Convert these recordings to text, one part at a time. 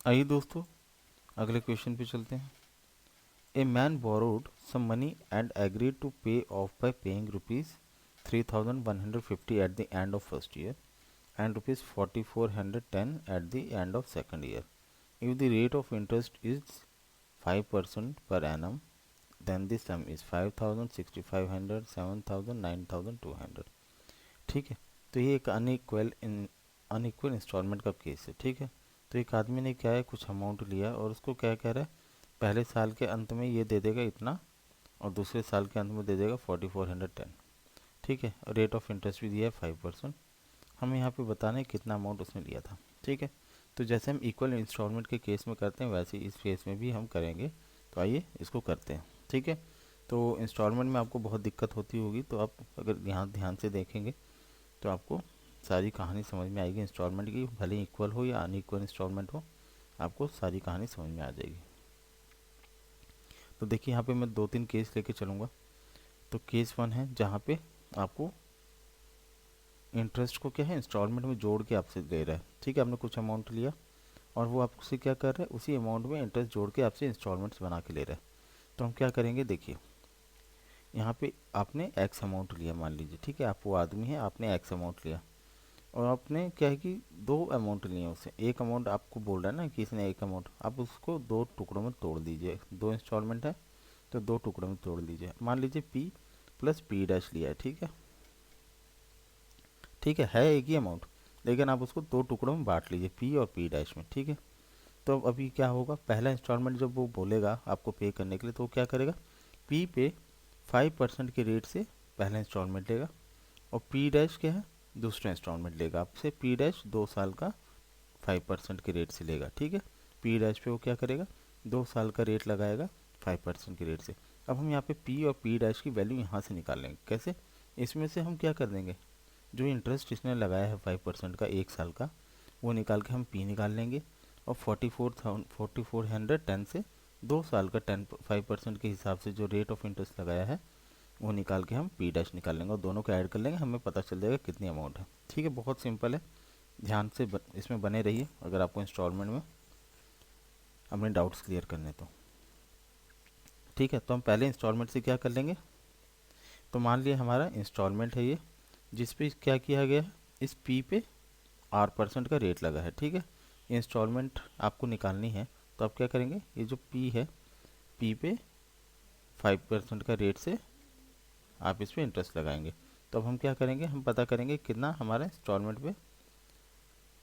आइए दोस्तों, अगले क्वेश्चन पे चलते हैं। A man borrowed some money and agreed to pay off by paying ₹3,150 at the end of first year and ₹4,410 at the end of second year. If the rate of interest is 5% per annum, then the sum is 5,000, 6,500, 7,000, 9,200। ठीक है, तो ये एक unequal instalment का case है। ठीक है, तो एक आदमी ने क्या है, कुछ अमाउंट लिया और उसको क्या कह रहा है, पहले साल के अंत में ये दे देगा इतना और दूसरे साल के अंत में दे देगा 4,410। ठीक है, और रेट ऑफ इंटरेस्ट भी दिया है 5%। हमें यहाँ पे बताना है कितना अमाउंट उसने लिया था। ठीक है, तो जैसे हम इक्वल इंस्टॉलमेंट के केस में करते हैं वैसे इस केस में भी हम करेंगे। तो आइए इसको करते हैं। ठीक है, तो इंस्टॉलमेंट में आपको बहुत दिक्कत होती होगी, तो आप अगर यहाँ ध्यान से देखेंगे तो आपको सारी कहानी समझ में आएगी इंस्टॉलमेंट की, भले इक्वल हो या अनइक्वल इंस्टॉलमेंट हो, आपको सारी कहानी समझ में आ जाएगी। तो देखिए यहाँ पे मैं 2-3 केस लेके चलूँगा। तो केस 1 है जहाँ पे आपको इंटरेस्ट को क्या है, इंस्टॉलमेंट में जोड़ के आपसे ले रहा है। ठीक है, आपने कुछ अमाउंट लिया और वो आपसे क्या कर रहा है, उसी अमाउंट में इंटरेस्ट जोड़ के आपसे इंस्टॉलमेंट्स बना के ले रहा है। तो हम क्या करेंगे, देखिए यहाँ पे आपने एक्स अमाउंट लिया मान लीजिए। ठीक है, आप वो आदमी है, आपने एक्स अमाउंट लिया और आपने क्या है कि 2 अमाउंट लिए उससे। एक अमाउंट आपको बोल रहा है ना कि इसने एक अमाउंट, आप उसको 2 टुकड़ों में तोड़ दीजिए। 2 इंस्टॉलमेंट है तो 2 टुकड़ों में तोड़ दीजिए। मान लीजिए पी प्लस पी डैश लिया है। ठीक है, ठीक है एक ही अमाउंट, लेकिन आप उसको 2 टुकड़ों में बांट लीजिए, पी और पी डैश में। ठीक है, तो अब अभी क्या होगा, पहला इंस्टॉलमेंट जब वो बोलेगा आपको पे करने के लिए तो वो क्या करेगा, पी पे 5% के रेट से पहला इंस्टॉलमेंट लेगा और पी डैश क्या है, दूसरा इंस्टॉलमेंट लेगा आपसे। पी डैश 2 साल का 5% के रेट से लेगा। ठीक है, पी डैश पे वो क्या करेगा, 2 साल का रेट लगाएगा 5% के रेट से। अब हम यहाँ पे पी और पी डैश की वैल्यू यहाँ से निकाल लेंगे। कैसे, इसमें से हम क्या कर देंगे, जो इंटरेस्ट इसने लगाया है 5% का 1 साल का, वो निकाल के हम पी निकाल लेंगे और 4,410 से 2 साल का 5% के हिसाब से जो रेट ऑफ इंटरेस्ट लगाया है वो निकाल के हम पी डैश निकाल लेंगे और दोनों को ऐड कर लेंगे, हमें पता चल जाएगा कितनी अमाउंट है। ठीक है, बहुत सिंपल है, ध्यान से इसमें बने रहिए अगर आपको इंस्टॉलमेंट में अपने डाउट्स क्लियर करने तो। ठीक है, तो हम पहले इंस्टॉलमेंट से क्या कर लेंगे, तो मान लिया हमारा इंस्टॉलमेंट है ये, जिस पे क्या किया गया है, इस पी पे R% का रेट लगा है। ठीक है, इंस्टॉलमेंट आपको निकालनी है तो आप क्या करेंगे, ये जो पी है, पी पे 5% का रेट से आप इस पर इंटरेस्ट लगाएंगे। तो अब हम क्या करेंगे, हम पता करेंगे कितना हमारा इंस्टॉलमेंट पे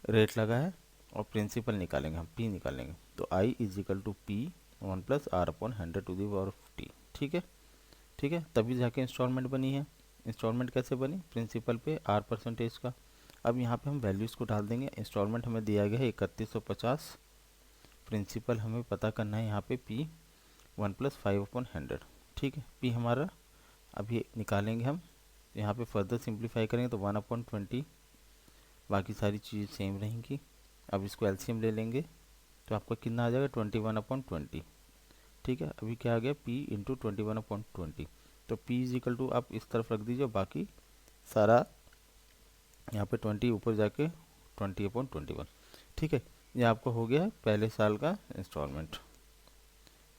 रेट लगा है और प्रिंसिपल निकालेंगे, हम पी निकालेंगे। तो I is equal to P 1+R/100 ठीक है, ठीक है, तभी जाके इंस्टॉलमेंट बनी है। इंस्टॉलमेंट कैसे बनी, प्रिंसिपल पे R% का। अब यहाँ पे हम वैल्यूज़ को डाल देंगे। इंस्टॉलमेंट हमें दिया गया है 3150, प्रिंसिपल हमें पता करना है यहाँ पे P 1+5/100। ठीक है, P हमारा अभी निकालेंगे हम, यहाँ पे फर्दर सिंप्लीफाई करेंगे तो 1/20, बाकी सारी चीज़ सेम रहेंगी। अब इसको एलसीएम ले लेंगे तो आपका कितना आ जाएगा, 21/20। ठीक है, अभी क्या आ गया, P इंटू 21/20। तो P इज इक्वल टू आप इस तरफ रख दीजिए, बाकी सारा यहाँ पे 20 ऊपर जाके 20/21। ठीक है, ये आपका हो गया पहले साल का इंस्टॉलमेंट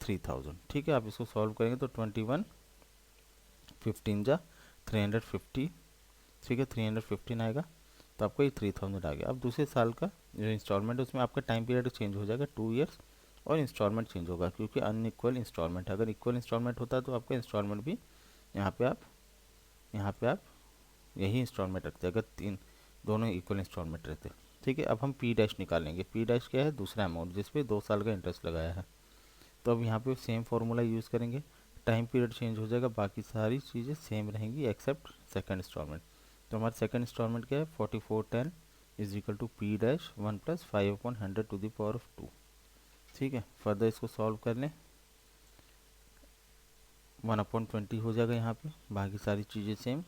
3000। ठीक है, आप इसको सॉल्व करेंगे तो 21 15 जा 350। ठीक है, 315 आएगा तो आपको ये 3000 आ गया। अब दूसरे साल का जो इंस्टॉलमेंट है उसमें आपका टाइम पीरियड चेंज हो जाएगा 2 ईयर्स और इंस्टॉलमेंट चेंज होगा, क्योंकि अनइक्वल इंस्टॉलमेंट है। अगर इक्वल इंस्टॉलमेंट होता तो आपका इंस्टॉलमेंट भी यहाँ पे आप यही इंस्टॉलमेंट रखते अगर दोनों इक्वल इंस्टॉलमेंट रहते। ठीक है, अब हम पी डैश निकालेंगे। पी डैश क्या है, दूसरा अमाउंट जिस पे 2 साल का इंटरेस्ट लगाया है। तो अब यहाँ पे सेम फार्मूला यूज़ करेंगे, टाइम पीरियड चेंज हो जाएगा, बाकी सारी चीज़ें सेम रहेंगी एक्सेप्ट सेकंड इंस्टॉलमेंट। तो हमारा सेकंड इंस्टॉलमेंट क्या है, 4410 is equal to P dash 1+5/100 ठीक है, फर्दर इसको सॉल्व कर लें, 1/20 हो जाएगा यहाँ पे, बाकी सारी चीज़ें सेम।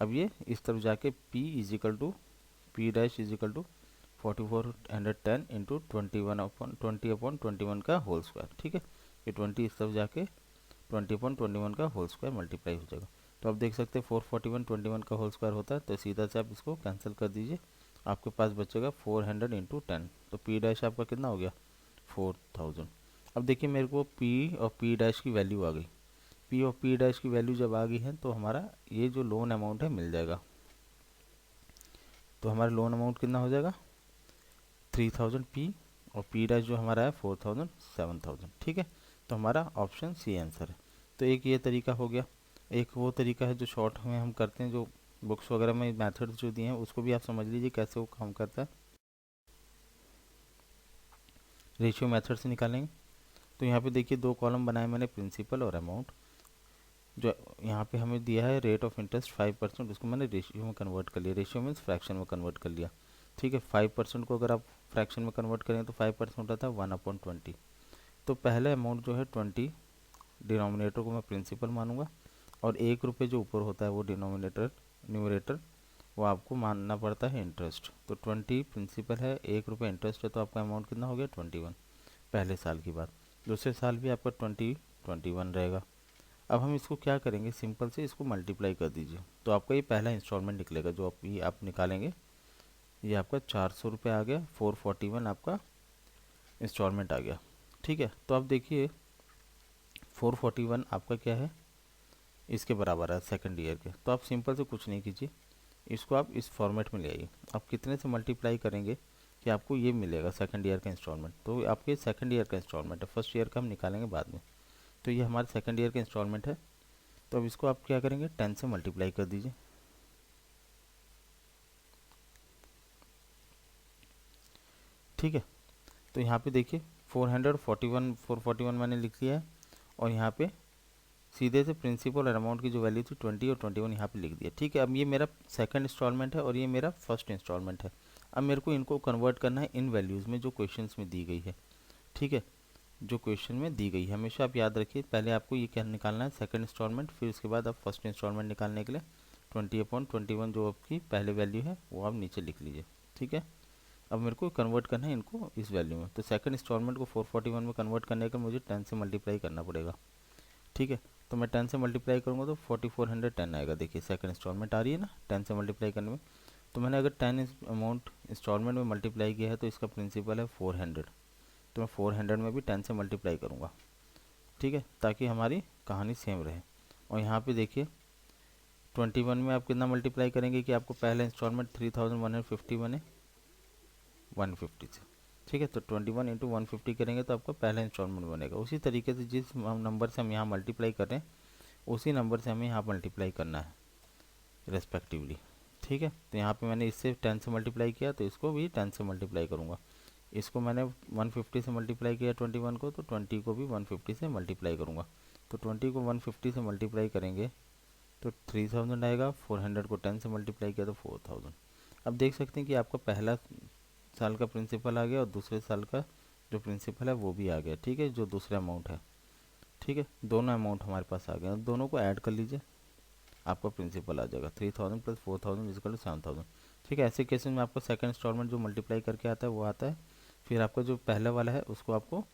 अब ये इस तरफ जाके P is equal to P dash is equal to 4410 into 20/21 का होल स्क्वायर। ठीक है, ये 20 इस तरफ जाके 20/21 का होल स्क्वायर मल्टीप्लाई हो जाएगा। तो आप देख सकते हैं 441 21 का होल स्क्वायर होता है, तो सीधा से आप इसको कैंसिल कर दीजिए आपके पास बचेगा 400 इंटू 10, तो पी डैश आपका कितना हो गया 4000। अब देखिए मेरे को पी और पी डैश की वैल्यू आ गई। पी और पी डैश की वैल्यू जब आ गई है तो हमारा ये जो लोन अमाउंट है मिल जाएगा। तो हमारा लोन अमाउंट कितना हो जाएगा 3000 पी, और पी डैश जो हमारा है 4000 7000। ठीक है, तो हमारा ऑप्शन सी आंसर है। तो एक ये तरीका हो गया। एक वो तरीका है जो शॉर्ट में हम करते हैं, जो बुक्स वगैरह में मेथड्स जो दिए हैं उसको भी आप समझ लीजिए कैसे वो काम करता है। रेशियो मेथड से निकालेंगे। तो यहाँ पे देखिए दो कॉलम बनाए मैंने, प्रिंसिपल और अमाउंट। जो यहाँ पे हमें दिया है रेट ऑफ इंटरेस्ट 5%, उसको मैंने रेशियो में कन्वर्ट कर लिया। रेशियो मीन्स फ्रैक्शन में कन्वर्ट कर लिया। ठीक है, 5% को अगर आप फ्रैक्शन में कन्वर्ट करें तो 5% होता है 1/20। तो पहले अमाउंट जो है 20, डिनोमिनेटर को मैं प्रिंसिपल मानूंगा, और 1 रुपये जो ऊपर होता है वो डिनोमिनेटर, न्यूमरेटर वो आपको मानना पड़ता है इंटरेस्ट। तो 20 प्रिंसिपल है, 1 रुपये इंटरेस्ट है, तो आपका अमाउंट कितना हो गया 21 पहले साल की बात। दूसरे साल भी आपका 21 रहेगा। अब हम इसको क्या करेंगे, सिंपल से इसको मल्टीप्लाई कर दीजिए, तो आपका ये पहला इंस्टॉलमेंट निकलेगा जो आप निकालेंगे। ये आपका 400 रुपये आ गया, 441 आपका इंस्टॉलमेंट आ गया। ठीक है, तो अब देखिए 441 आपका क्या है, इसके बराबर है सेकंड ईयर के। तो आप सिंपल से कुछ नहीं कीजिए, इसको आप इस फॉर्मेट में ले आइए। आप कितने से मल्टीप्लाई करेंगे कि आपको ये मिलेगा सेकंड ईयर का इंस्टॉलमेंट। तो आपके सेकंड ईयर का इंस्टॉलमेंट है, फर्स्ट ईयर का हम निकालेंगे बाद में। तो ये हमारे सेकंड ईयर का इंस्टॉलमेंट है। तो अब इसको आप क्या करेंगे 10 से मल्टीप्लाई कर दीजिए। ठीक है, तो यहाँ पे देखिए 441 मैंने लिख लिया है, और यहाँ पे सीधे से प्रिंसिपल और अमाउंट की जो वैल्यू थी 20 और 21 यहाँ पे लिख दिया। ठीक है, अब ये मेरा सेकंड इंस्टॉलमेंट है और ये मेरा फर्स्ट इंस्टॉलमेंट है। अब मेरे को इनको कन्वर्ट करना है इन वैल्यूज़ में जो क्वेश्चंस में दी गई है। ठीक है, जो क्वेश्चन में दी गई है हमेशा आप याद रखिए, पहले आपको ये क्या निकालना है सेकंड इंस्टॉलमेंट, फिर उसके बाद आप फर्स्ट इंस्टॉलमेंट निकालने के लिए 20/21 जो आपकी पहले वैल्यू है वो आप नीचे लिख लीजिए। ठीक है, अब मेरे को कन्वर्ट करना है इनको इस वैल्यू में। तो सेकंड इंस्टॉलमेंट को 441 में कन्वर्ट करने का मुझे 10 से मल्टीप्लाई करना पड़ेगा। ठीक है, तो मैं 10 से मल्टीप्लाई करूँगा तो 4410 आएगा। देखिए सेकंड इंस्टॉलमेंट आ रही है ना 10 से मल्टीप्लाई करने में। तो मैंने अगर 10 अमाउंट इंस्टॉलमेंट में मल्टीप्लाई किया है तो इसका प्रिंसिपल है 400, तो मैं 400 में भी 10 से मल्टीप्लाई करूँगा। ठीक है, ताकि हमारी कहानी सेम रहे। और यहाँ पे देखिए 21 में आप कितना मल्टीप्लाई करेंगे कि आपको पहला इंस्टॉलमेंट 3150 बने 150 से। ठीक है, तो 21 इंटू 150 करेंगे तो आपका पहला इंस्टॉलमेंट बनेगा। उसी तरीके से जिस नंबर से हम यहाँ मल्टीप्लाई कर रहे हैं उसी नंबर से हमें यहाँ मल्टीप्लाई करना है रेस्पेक्टिवली। ठीक है, तो यहाँ पे मैंने इससे 10 से मल्टीप्लाई किया तो इसको भी 10 से मल्टीप्लाई करूँगा। इसको मैंने 150 से मल्टीप्लाई किया 21 को, तो 20 को भी 150 से मल्टीप्लाई करूँगा। तो 20 को 150 से मल्टीप्लाई करेंगे तो 3000 आएगा, 400 को 10 से मल्टीप्लाई किया तो 4000। अब देख सकते हैं कि आपका पहला साल का प्रिंसिपल आ गया और दूसरे साल का जो प्रिंसिपल है वो भी आ गया। ठीक है, जो दूसरा अमाउंट है। ठीक है, दोनों अमाउंट हमारे पास आ गए, दोनों को ऐड कर लीजिए, आपका प्रिंसिपल आ जाएगा 3000 प्लस 4000 इजकल टू 7000। ठीक है, ऐसे केसेस में आपका सेकंड इंस्टॉलमेंट जो मल्टीप्लाई करके आता है वो आता है। फिर आपका जो पहला वाला है उसको आपको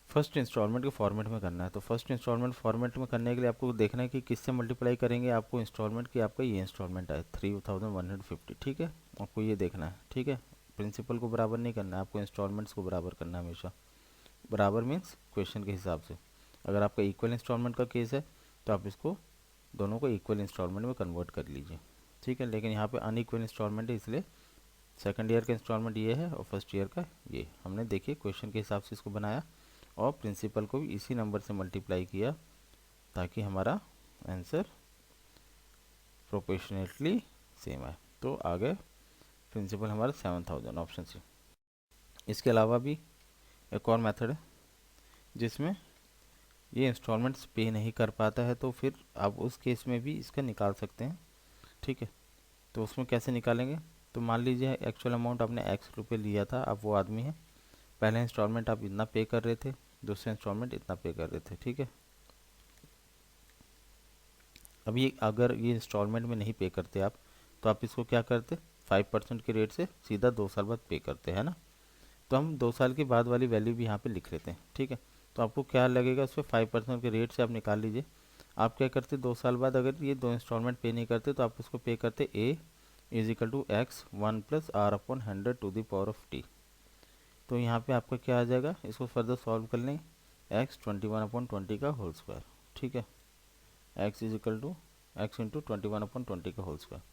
फर्स्ट इंस्टॉलमेंट के फॉर्मेट में करना है। तो फर्स्ट इंस्टॉलमेंट फॉर्मेट में करने के लिए आपको देखना है कि किससे मल्टीप्लाई करेंगे आपको इंस्टॉलमेंट की आपका ये इंस्टॉलमेंट आए 3150। ठीक है, आपको ये देखना है। ठीक है, प्रिंसिपल को बराबर नहीं करना है, आपको इंस्टॉलमेंट्स को बराबर करना है हमेशा। बराबर मीन्स क्वेश्चन के हिसाब से। अगर आपका इक्वल इंस्टॉलमेंट का केस है तो आप इसको दोनों को इक्वल इंस्टॉलमेंट में कन्वर्ट कर लीजिए। ठीक है, लेकिन यहाँ पे अनइक्वल इंस्टॉलमेंट है इसलिए सेकंड ईयर का इंस्टॉलमेंट ये है और फर्स्ट ईयर का ये। हमने देखिए क्वेश्चन के हिसाब से इसको बनाया और प्रिंसिपल को भी इसी नंबर से मल्टीप्लाई किया ताकि हमारा आंसर प्रोपोर्शनेटली सेम है। तो आ गए प्रिंसिपल हमारा 7000 ऑप्शन सी। इसके अलावा भी एक और मेथड है जिसमें ये इंस्टॉलमेंट्स पे नहीं कर पाता है, तो फिर आप उस केस में भी इसका निकाल सकते हैं। ठीक है, तो उसमें कैसे निकालेंगे, तो मान लीजिए एक्चुअल अमाउंट आपने एक्स रुपये लिया था, अब वो आदमी है, पहला इंस्टॉलमेंट आप इतना पे कर रहे थे, दूसरा इंस्टॉलमेंट इतना पे कर रहे थे। ठीक है, अब ये अगर ये इंस्टॉलमेंट में नहीं पे करते आप तो आप इसको क्या करते 5% के रेट से सीधा 2 साल बाद पे करते हैं ना। तो हम 2 साल के बाद वाली वैल्यू भी यहाँ पे लिख लेते हैं। ठीक है, तो आपको क्या लगेगा उस पर 5% के रेट से आप निकाल लीजिए। आप क्या करते 2 साल बाद अगर ये 2 इंस्टॉलमेंट पे नहीं करते तो आप उसको पे करते A is equal to x 1 plus R upon 100 to the power of T. तो यहाँ पे आपका क्या आ जाएगा, इसको फर्दर सॉल्व कर लें, एक्स 21/20 का होल स्क्वायर। ठीक है, X is equal to X into 21/20 का होल स्क्वायर।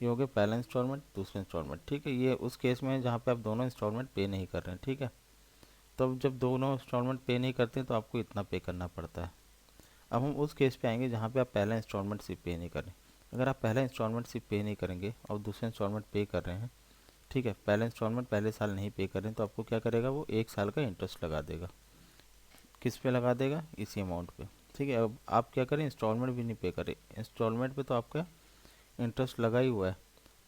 ये हो गया पहला इंस्टॉलमेंट, दूसरा इंस्टॉलमेंट। ठीक है, ये उस केस में है जहाँ पे आप दोनों इंस्टॉलमेंट पे नहीं कर रहे हैं। ठीक है, तो अब जब दोनों इंस्टॉलमेंट पे नहीं करते तो आपको इतना पे करना पड़ता है। अब हम उस केस पे आएंगे जहाँ पे आप पहला इंस्टॉलमेंट सिर्फ पे नहीं कर रहे। अगर आप पहला इंस्टॉलमेंट सिर्फ पे नहीं करेंगे और दूसरा इंस्टॉलमेंट पे कर रहे हैं, ठीक है, पहला इंस्टॉलमेंट पहले साल नहीं पे कर रहे हैं, तो आपको क्या करेगा, वो 1 साल का इंटरेस्ट लगा देगा। किस पे लगा देगा, इसी अमाउंट पे। ठीक है, अब आप क्या करें, इंस्टॉलमेंट भी नहीं पे करें, इंस्टॉलमेंट पे तो आपका इंटरेस्ट लगा ही हुआ है,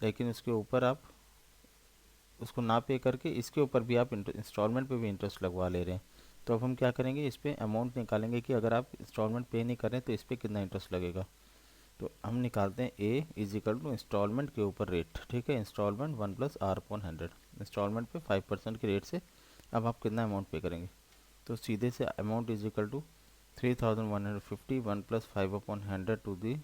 लेकिन उसके ऊपर आप उसको ना पे करके इसके ऊपर भी आप इंस्टॉलमेंट पे भी इंटरेस्ट लगवा ले रहे हैं। तो अब हम क्या करेंगे, इस पर अमाउंट निकालेंगे कि अगर आप इंस्टॉलमेंट पे नहीं करें तो इस पर कितना इंटरेस्ट लगेगा। तो हम निकालते हैं A is equal to instalment के ऊपर रेट। ठीक है, instalment 1 plus R upon 100, instalment पे 5% के रेट से अब आप कितना अमाउंट पे करेंगे। तो सीधे से amount is equal to 3150 1 plus 5/100 to the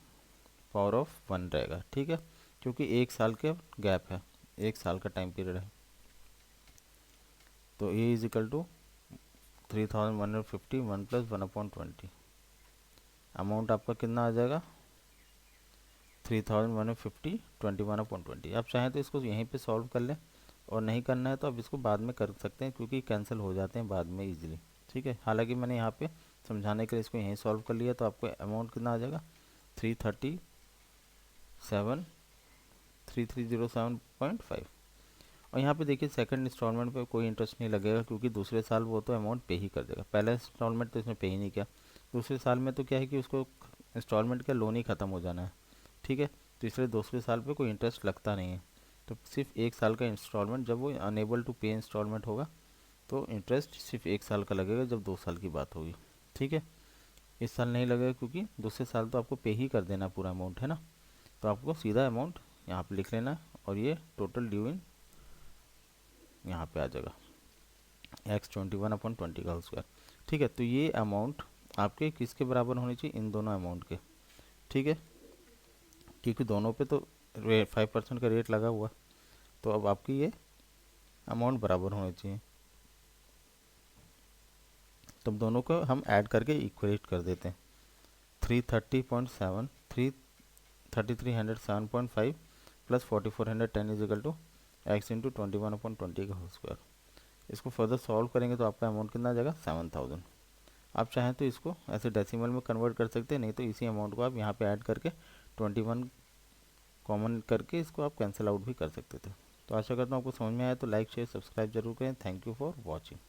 power of 1 रहेगा। ठीक है, क्योंकि 1 साल का गैप है, 1 साल का टाइम पीरियड है। तो ए इज इक्वल टू 3150 1 प्लस 1/20, अमाउंट आपका कितना आ जाएगा 3150 21/20। आप चाहें तो इसको यहीं पे सॉल्व कर लें, और नहीं करना है तो अब इसको बाद में कर सकते हैं, क्योंकि कैंसिल हो जाते हैं बाद में इजीली। ठीक है, हालांकि मैंने यहाँ पे समझाने के लिए इसको यहीं सॉल्व कर लिया, तो आपको अमाउंट कितना आ जाएगा 3307 और यहाँ पे देखिए सेकंड इंस्टॉलमेंट पे कोई इंटरेस्ट नहीं लगेगा, क्योंकि दूसरे साल वो तो अमाउंट पे ही कर देगा। पहला इंस्टॉलमेंट तो इसमें पे ही नहीं किया, दूसरे साल में तो क्या है कि उसको इंस्टॉलमेंट का लोन ही ख़त्म हो जाना है। ठीक है, तो इसलिए दूसरे साल पे कोई इंटरेस्ट लगता नहीं है। तो सिर्फ 1 साल का इंस्टॉलमेंट, जब वो अनेबल टू पे इंस्टॉलमेंट होगा तो इंटरेस्ट सिर्फ 1 साल का लगेगा, जब 2 साल की बात होगी। ठीक है, इस साल नहीं लगेगा, क्योंकि दूसरे साल तो आपको पे ही कर देना पूरा अमाउंट, है ना। तो आपको सीधा अमाउंट यहाँ पे लिख लेना है, और ये टोटल ड्यू इन यहाँ पे आ जाएगा एक्स 21/20 का होल स्क्वायर। ठीक है, तो ये अमाउंट आपके किसके बराबर होनी चाहिए, इन दोनों अमाउंट के। ठीक है, क्योंकि दोनों पे तो 5% का रेट लगा हुआ, तो अब आपकी ये अमाउंट बराबर होनी चाहिए। तो अब दोनों को हम ऐड करके इक्वलेट कर देते हैं, 330.7 3307.5 plus 4410 is equal to X into 21/20 का होल स्क्वायर। इसको फर्दर सॉल्व करेंगे तो आपका अमाउंट कितना आ जाएगा 7000। आप चाहें तो इसको ऐसे डेसिमल में कन्वर्ट कर सकते हैं, नहीं तो इसी अमाउंट को आप यहाँ पे ऐड करके 21 कॉमन करके इसको आप कैंसिल आउट भी कर सकते थे। तो आशा करता हूँ आपको समझ में आया, तो लाइक शेयर सब्सक्राइब जरूर करें। Thank you for watching.